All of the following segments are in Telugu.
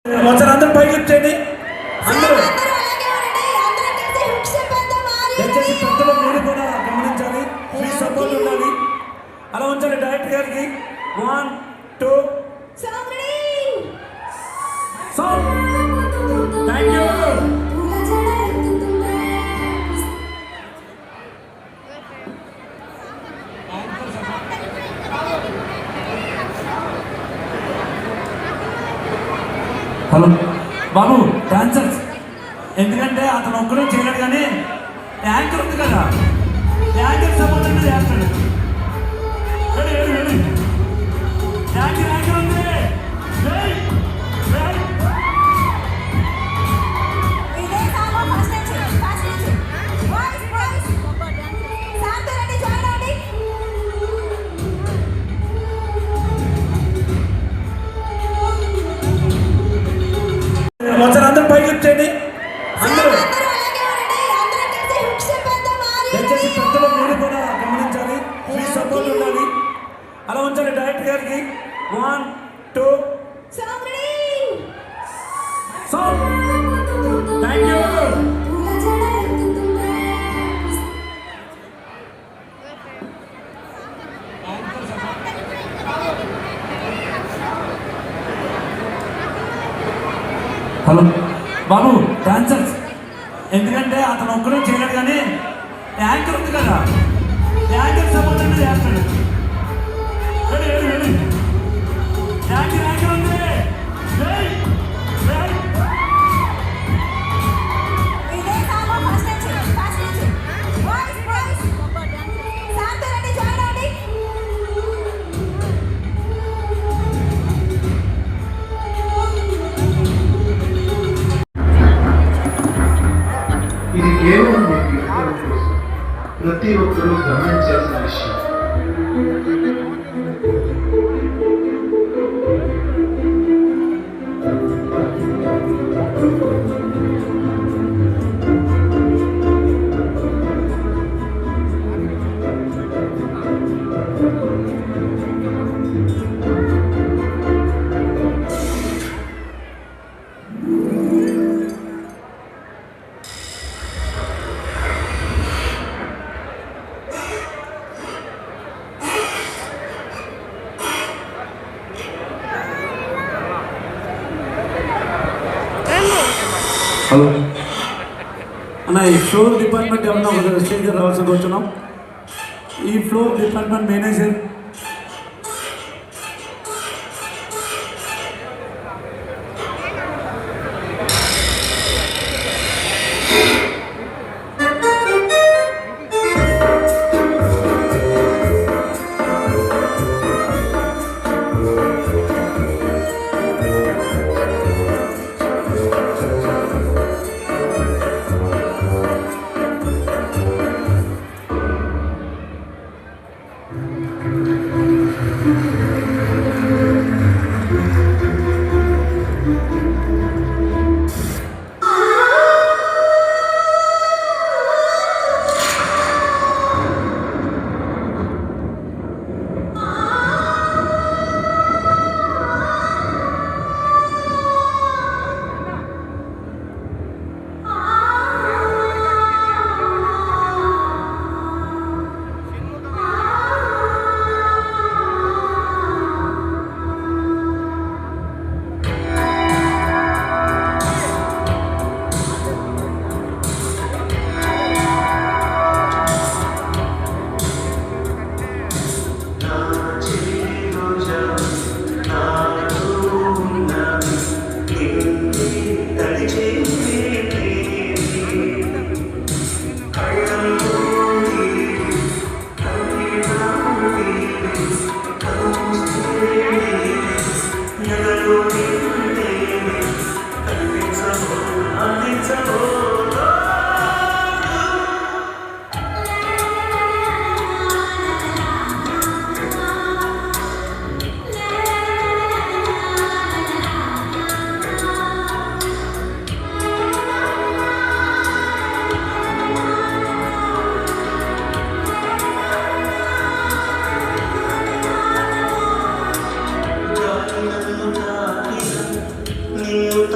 ఒకసారి అందరూ పైకి లిఫ్ట్ చేయండి. అందరూ దయచేసి పెద్దలు మీరు కూడా గమనించాలి, మీ సపోర్ట్ ఉండాలి. అలా ఉంచండి. డైరెక్టర్ గారికి 1 2 thank you. Hello Babu, dancers ఎందుకంటే అతను ఒక్కడే చేయలేడు, కానీ యాంకర్ ఉంది కదా, యాంకర్ సపోర్ట్ అనేది చేస్తాడు. యాంకర్ ఉంది. ఒకసారి అందరూ పైకి లిఫ్ట్ చేయండి. అందరూ దయచేసి పెద్దలు మీరు కూడా గమనించాలి, మీ సపోర్ట్ ఉండాలి. అలా ఉంచండి. డైరెక్టర్ గారికి 1 2 thank you. Hello Babu, dancers ఎందుకంటే అతను ఒక్కడే చేయలేడు, కానీ యాంకర్ ఉంది కదా, యాంకర్ సపోర్ట్ అనేది చేస్తాడు. యాంకర్ ఉంది. ఇది కేవలం మీకు ఇవ్వడం కోసం ప్రతి ఒక్కరూ గమనించాల్సిన విషయం. హలో అన్న, ఈ ఫ్లోర్ డిపార్ట్మెంట్ ఏమన్నా ఒక స్టేజ్ రావాల్సి కూర్చున్నాం. ఈ ఫ్లోర్ డిపార్ట్మెంట్ మేనేజర్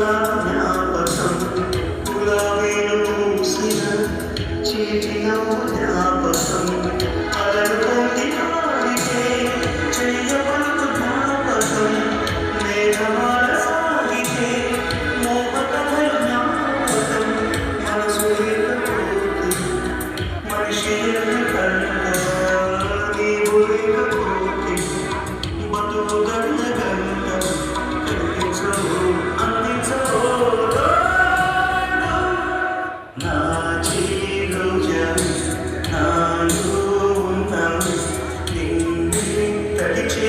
జ్ఞాపకం గులాబీలు మూసిన చీటిలో జ్ఞాపకం అలరుకోటి నాడితే చెయ్యబడుతు జ్ఞాపకం మేఘమాల సాగితే మోపకథలు జ్ఞాపకం మనసు లేకపోతే మనిషి కంట నీవు లేకపోతే బతుకు గంట గంట కనిపించవు అందించవు నా జీరోజం నాలో ఉన్నాను నిన్ను తడిచే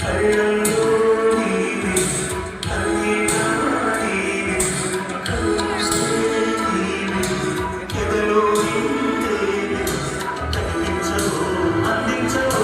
కళ్ళంలో నీవే అన్నిగా నీవే కలుస్తే నీవే ఎదలో నిందేవే కనిపించవు అందించవు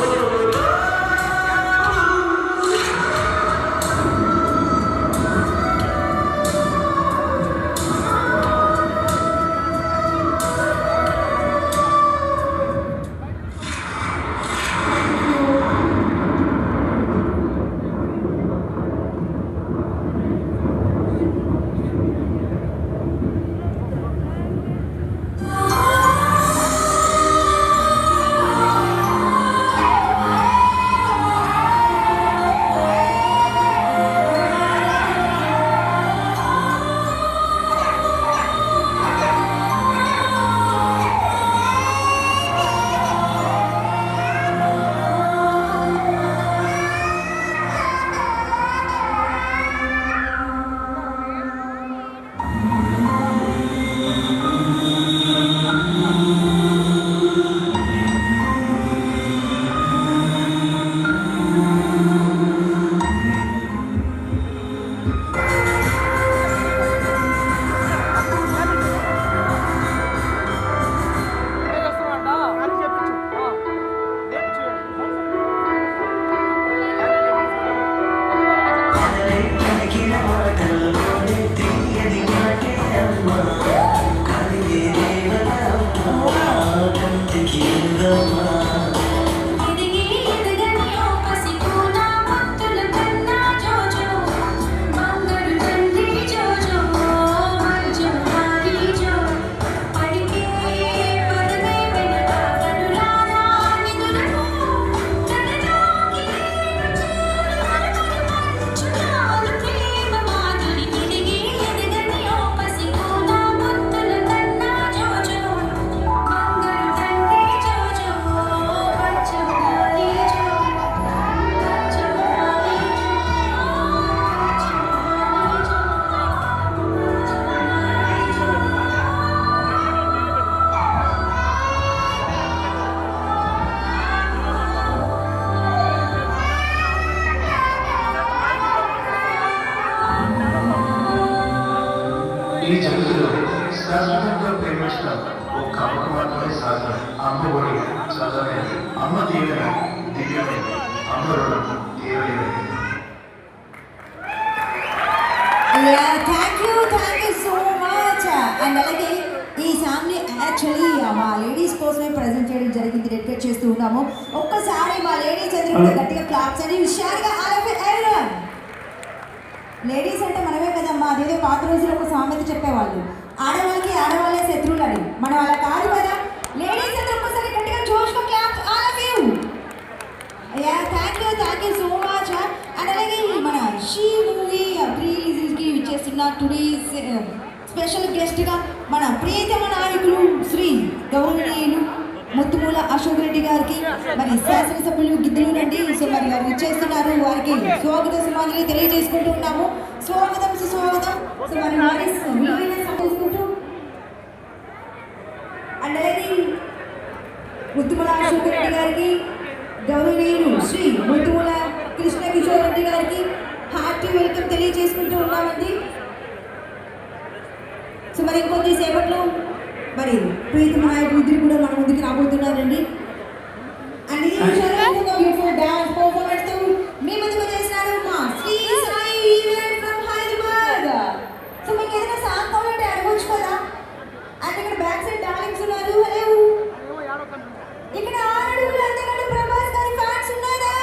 ఎదిగి ఎదగని ఓ పసికూన ముత్తుల కన్నా జోజో బంగారు తండ్రి జోజో మంజుమారి జో పడికే పదమే వెనక కనులారా నిదురను తనలోకి మంచులాలు ప్రేమ మాధురి ఎదిగి ఎదగని ఓ పసికూన ముత్తుల కన్నా జోజో బంగారు తండ్రి జోజో మంజుమారి జో ఈ జగత్తులో శాశ్వతంగా ప్రేమించిన ఒక్క అమ్మకు మాత్రమే సాధ్యం. అమ్మ ఒడి చదవలేదు, అమ్మ దీవెన దివ్యమైనది, అమ్మ రుణం తీరలేనిది. Thank you so much. And అలాగే ఈ సాంగ్ని యాక్చువల్లీ మా లేడీస్ కోసమే ప్రజెంట్ చేయడం జరిగింది, డెడికేట్ చేస్తూ ఉన్నాము. ఒక్కసారి మా లేడీస్ అందరూ గట్టిగా క్లాప్స్ అని హుషారుగా ఎవరీవన్. లేడీస్ అంటే మనమే కదమ్మా, అదేదో పాత రోజుల్లో ఒక సామెత చెప్పేవాళ్ళు, ఆడవాళ్ళకి ఆడవాళ్ళే శత్రువులు అని. మనం అలా కాదు కదా. లేడీస్ అందరూ ఒక్కసారి గట్టిగా జోష్గా claps all of you. Thank you so much. And అలాగే మన షీ మూవీ ప్రీ రిలీజ్కి ఇచ్చేస్తున్న టుడేస్ స్పెషల్ గెస్ట్గా మన ప్రియతమ నాయకులు శ్రీ గౌరవనీయులు ముత్తుమూల అశోక్ రెడ్డి గారికి మరి శాసనసభ్యులు గిద్దలు రండి. సో మరి వారు ఇచ్చేస్తున్నారు, వారికి స్వాగత సమాధానం తెలియజేసుకుంటూ ఉన్నాము. స్వాగతం సుస్వాగతం. సో మరి వారి విలువైన సమర్పించుకుంటూ అండ్ అలాగే ముత్తుమూల అశోక్ రెడ్డి గారికి, గౌరవనీయులు శ్రీ ముత్తుమూల కృష్ణ కిషోర్ రెడ్డి గారికి హార్టీ వెల్కమ్ తెలియజేసుకుంటూ ఉన్నామండి. సో మరి ఇంకొద్ది సేపట్లో మరి ప్రీతమ నాయకులు ఇద్దరు కూడా మన ముందుకు రాబోతున్నారండి. అండ్ ఈ బ్యూటిఫుల్ డాన్స్ పర్ఫార్మెన్స్ తో మీ ముందుకు చేస్తున్నారు మా Shri Sai event from Hyderabad. So మీకు ఏదైనా సాంగ్ కావాలంటే అడగొచ్చు కదా. అండ్ ఇక్కడ బ్యాక్ సైడ్ డార్లింగ్స్ ఉన్నారు. హలో, ఇక్కడ 6 అడుగులు అందగాడు ప్రభాస్ గారి ఫ్యాన్స్ ఉన్నారా?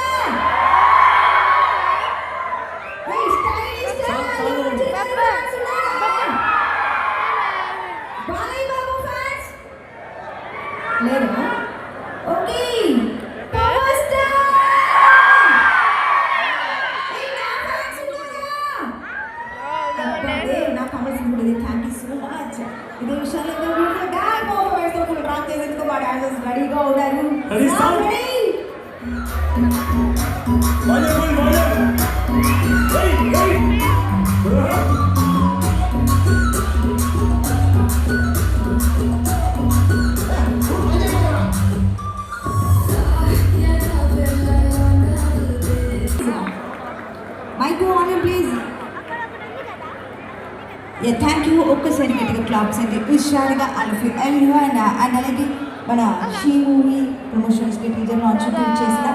ఇదే విషయంలో డాన్స్ పర్ఫార్మెన్స్ తో ఫుల్ డ్రాప్ చేసేందుకు మా డాన్సర్స్ రెడీగా ఉన్నారు. Ready, sound? Ready? Mic on please. Thank you. ఒక్కసారి గట్టిగా క్లాప్స్ అండి. హుషారుగా అల్ఫీ అండ్ అలాగే మన షీ మూవీ ప్రమోషన్స్కి టీజర్ లాంచ్ చేసిన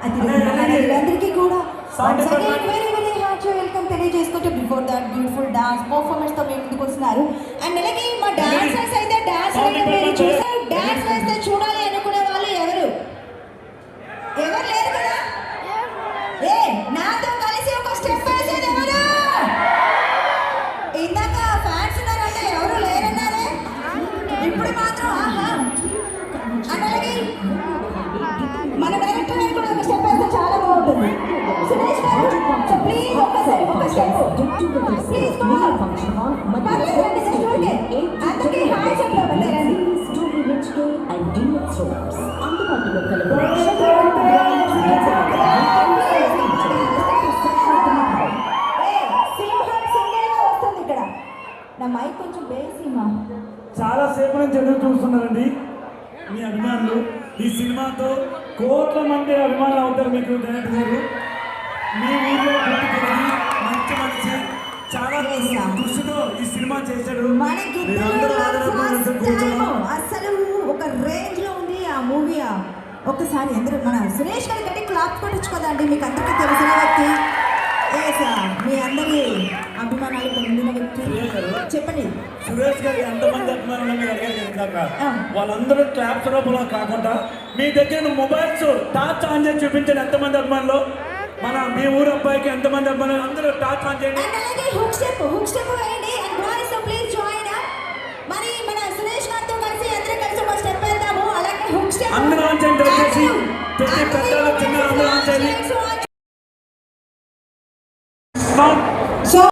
అందరికీ కూడా వెరీ వెరీ హార్ట్ వెల్కమ్ తెలియజేసుకుంటూ before that beautiful dance performance తో మేము ముందుకు వస్తున్నారు. అండ్ అలాగే మా డాన్సర్స్ అయితే డాన్స్ మీరు చూసారు. డాన్స్ వేస్తే చూడాలి అనుకునే వాళ్ళు ఎవరు లేరు కదా? ఏ నాతో కలిసి ఒక స్టెప్ వేసేది ఎవరు? ఇందాక ఫ్యాన్స్ ఉన్నారంటే ఎవరు లేరన్నారే, ఇప్పుడు మాత్రం ఆహా. అలాగే మన డైరెక్టర్ గారు కూడా ఒక స్టెప్ వేస్తే చాలా బాగుంటుంది. సురేష్ గారు సో ప్లీజ్ ఒక్కసారి ఒక స్టెప్ ప్లీజ్ పర్లేదు రండి జస్ట్ ఊరికే అందరికీ హాయ్ చెప్పండి రండి. నా మైక్ కొంచెం బేసిమా. చాలా సేపు నుంచి ఎదురు చూస్తున్నారండి మీ అభిమానులు. ఈ సినిమాతో కోట్ల మంది అభిమానులు అవుతారు మీకు. డైరెక్టర్ గారు మీ ఊళ్ళో పుట్టుకెళ్ళి మంచి మనిషి, చాలా కృషితో ఈ సినిమా చేశాడు. మీరందరూ ఆదరణ కూర్చోవడం అసలు ఒక రేంజ్ లో ఉంది ఆ మూవీ. ఒక్కసారి అందరూ మన సురేష్ గారి గట్టి క్లాప్ కొట్టించుకోదండి. మీకు అందరికీ తెలిసిన వ్యక్తి, మీ అందరి అభిమానాలు పొందిన వ్యక్తి. చెప్పండి సురేష్ గారికి ఎంతమంది అభిమానులు మీరు అడిగారు ఇందాక. వాళ్ళందరూ క్లాప్స్ రూపంలో కాకుండా మీ దగ్గర మొబైల్స్ టార్చ్ ఆన్ చేసి చూపించండి. ఎంతమంది అభిమానులు మన మీ ఊరు అబ్బాయికి ఎంతమంది అభిమానులు అందరూ టార్చ్ ఆన్ చేయండి. హుక్ స్టెప్ వేయండి. And boys please join. మరి మన సురేష్ గారితో కలిసి అందరూ కలిసి ఒక స్టెప్ వేద్దాము. అలాగే హుక్ స్టెప్ అందరూ ఆన్ చేయండి. దయచేసి పెద్ద చిన్న అందరూ ఆన్ చేయండి.